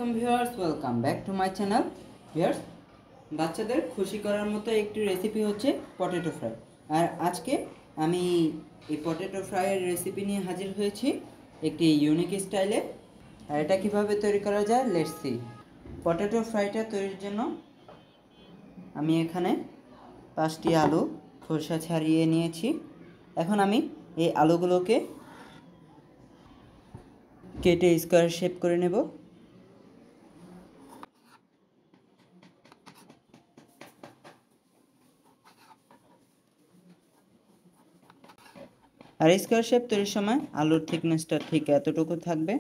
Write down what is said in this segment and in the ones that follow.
আলাইকুম viewers, welcome back to my channel. Viewers, বাচ্চাদের খুশি করার মতো একটি রেসিপি হচ্ছে পটেটো ফ্রাই। আর আজকে আমি এই পটেটো ফ্রাইয়ের রেসিপি নিয়ে হাজির হয়েছি একটি ইউনিক স্টাইলে। আর এটা কীভাবে তৈরি করা যায়, লেটস সি। পটেটো ফ্রাইটা তৈরির জন্য আমি এখানে 5টি আলু খোসা ছাড়িয়ে নিয়েছি। এখন আমি এই আলুগুলোকে কেটে স্কোয়ার শেপ করে নেব। আর স্কোয়ার শেপ তৈরির সময় আলুর থিকনেসটা ঠিক এতটুকু থাকবে।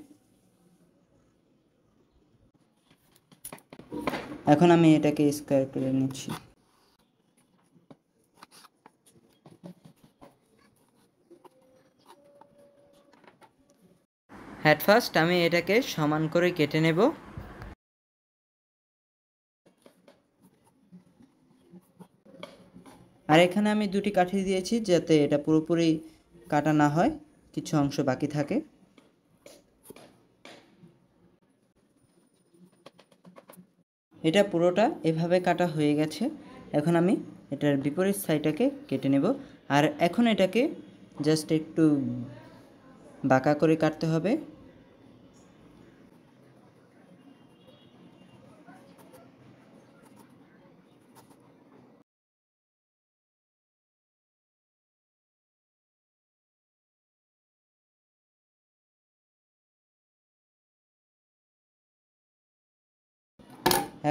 এখন আমি এটাকে স্কোয়ার করে নিচ্ছি। অ্যাট ফার্স্ট আমি এটাকে সমান করে কেটে নেব। আর এখানে আমি দুটি কাঠি দিয়েছি যাতে এটা পুরোপুরি কাটা না হয়, কিছু অংশ বাকি থাকে। এটা পুরোটা এভাবে কাটা হয়ে গেছে। এখন আমি এটার বিপরীত সাইডটাকে কেটে নেব। আর এখন এটাকে জাস্ট একটু বাঁকা করে কাটতে হবে।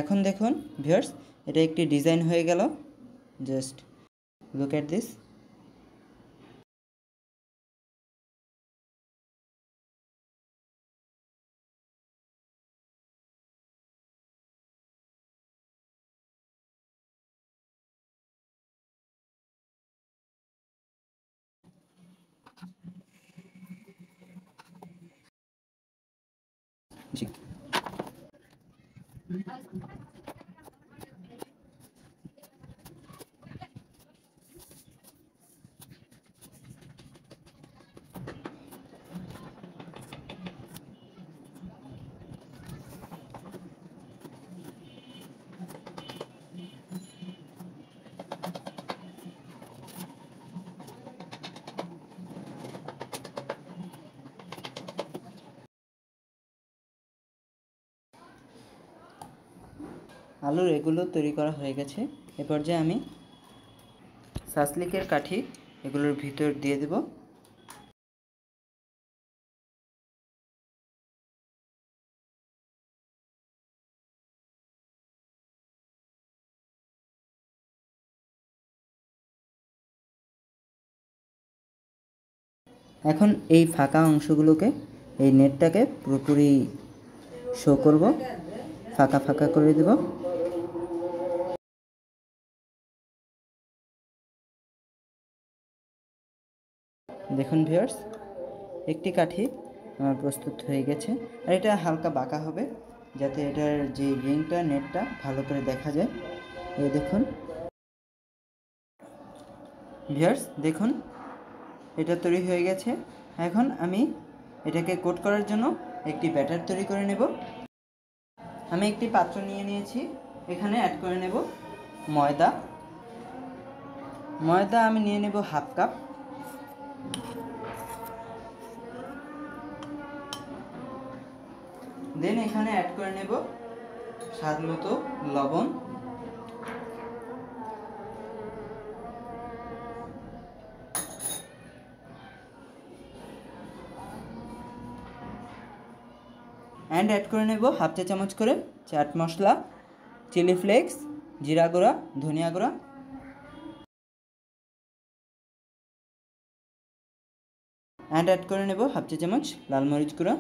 এখন দেখুন ভিউয়ার্স, এটা একটি ডিজাইন হয়ে গেল। Just look at this. জি, আলুর এগুলো তৈরি করা হয়ে গেছে। এ পর্যায়ে আমি সাসলিকের কাঠি এগুলোর ভিতর দিয়ে দেব। এখন এই ফাঁকা অংশগুলোকে, এই নেটটাকে পুরোপুরি শো করব, ফাঁকা ফাঁকা করে দেব। দেখুন ভিউয়ার্স, একটি কাঠি আমার প্রস্তুত হয়ে গেছে। আর এটা হালকা বাঁকা হবে যাতে এটার যে রিংটা, নেটটা ভালো করে দেখা যায়। এই দেখুন ভিউয়ার্স, দেখুন এটা তৈরি হয়ে গেছে। এখন আমি এটাকে কোট করার জন্য একটি ব্যাটার তৈরি করে নেব। আমি একটি পাত্র নিয়ে নিয়েছি, এখানে অ্যাড করে নেব ময়দা। ময়দা আমি নিয়ে নেব হাফ কাপ। দেন এখানে অ্যাড করে নেব স্বাদ মতো লবণ। অ্যান্ড অ্যাড করে নেব হাফ চা চামচ করে চাট মশলা, চিলি ফ্লেক্স, জিরা গুঁড়া, ধনিয়া গুঁড়া। অ্যান্ড অ্যাড করে নেব হাফ চা চামচ লাল মরিচ গুঁড়া।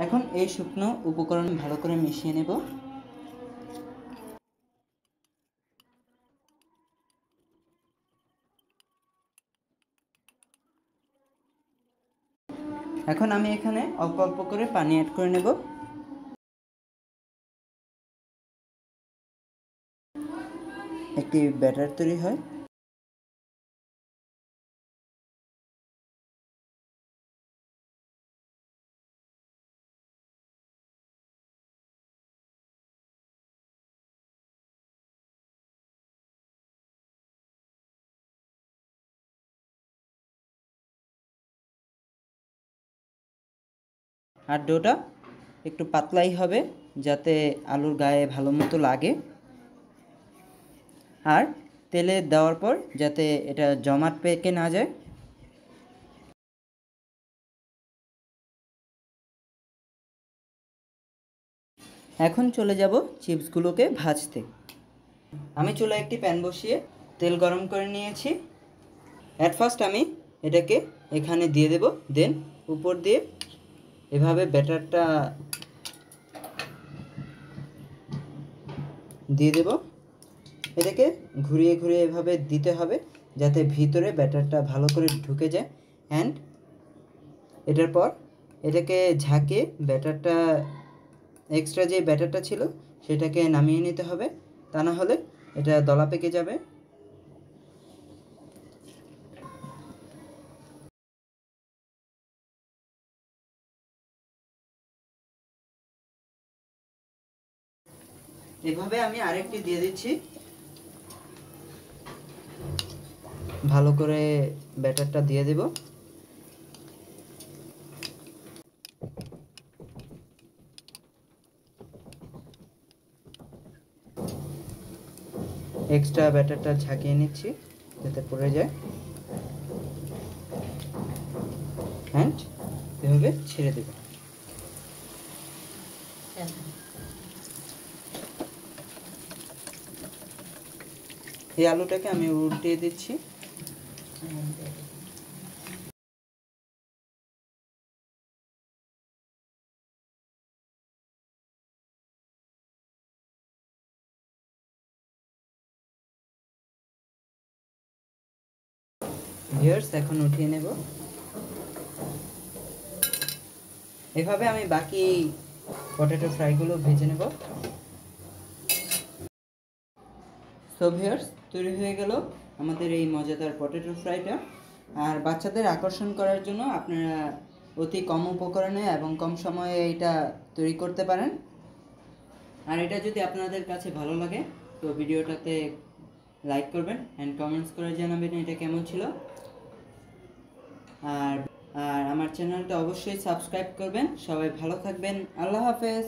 এখন এই শুকনো উপকরণ ভালো করে মিশিয়ে নেব। এখন আমি এখানে অল্প অল্প করে পানি অ্যাড করে নেব। একটি ব্যাটার তৈরি হয়। আর ডোটা একটু পাতলাই হবে যাতে আলুর গায়ে ভালো মতো লাগে, আর তেলে দেওয়ার পর যাতে এটা জমাট পেকে না যায়। এখন চলে যাব চিপসগুলোকে ভাজতে। আমি চুলায় একটি প্যান বসিয়ে তেল গরম করে নিয়েছি। অ্যাট ফার্স্ট আমি এটাকে এখানে দিয়ে দেব, দেন উপর দিয়ে এভাবে ব্যাটারটা দিয়ে দেব। এটাকে ঘুরিয়ে ঘুরিয়ে এভাবে দিতে হবে যাতে ভিতরে ব্যাটারটা ভালো করে ঢুকে যায়। অ্যান্ড এটার পর এটাকে ঝাঁকে ব্যাটারটা, এক্সট্রা যে ব্যাটারটা ছিল সেটাকে নামিয়ে নিতে হবে, তা না হলে এটা দলা পেকে যাবে। এভাবে আমি আরেকটি দিয়ে দিচ্ছি। ভালো করে ব্যাটারটা দিয়ে দেব। এক্সট্রা ব্যাটারটা ঝাঁকিয়ে নিচ্ছি যাতে পড়ে যায়, অ্যান্ড এভাবে ছেড়ে দেব। এই আলুটাকে আমি উল্টিয়ে দিচ্ছি। ভিউয়ার্স, এখন উঠিয়ে নেব। এভাবে আমি বাকি পটেটো ফ্রাইগুলো ভেজে নেব। সো ভিউয়ার্স, তৈরি হয়ে গেল আমাদের এই মজাদার পটেটো ফ্রাইটা। আর বাচ্চাদের আকর্ষণ করার জন্য আপনারা অতি কম উপকরণে এবং কম সময়ে এটা তৈরি করতে পারেন। আর এটা যদি আপনাদের কাছে ভালো লাগে তো ভিডিওটাতে লাইক করবেন অ্যান্ড কমেন্টস করে জানাবেন এটা কেমন ছিল। আর আর আমার চ্যানেলটা অবশ্যই সাবস্ক্রাইব করবেন। সবাই ভালো থাকবেন। আল্লাহ হাফেজ।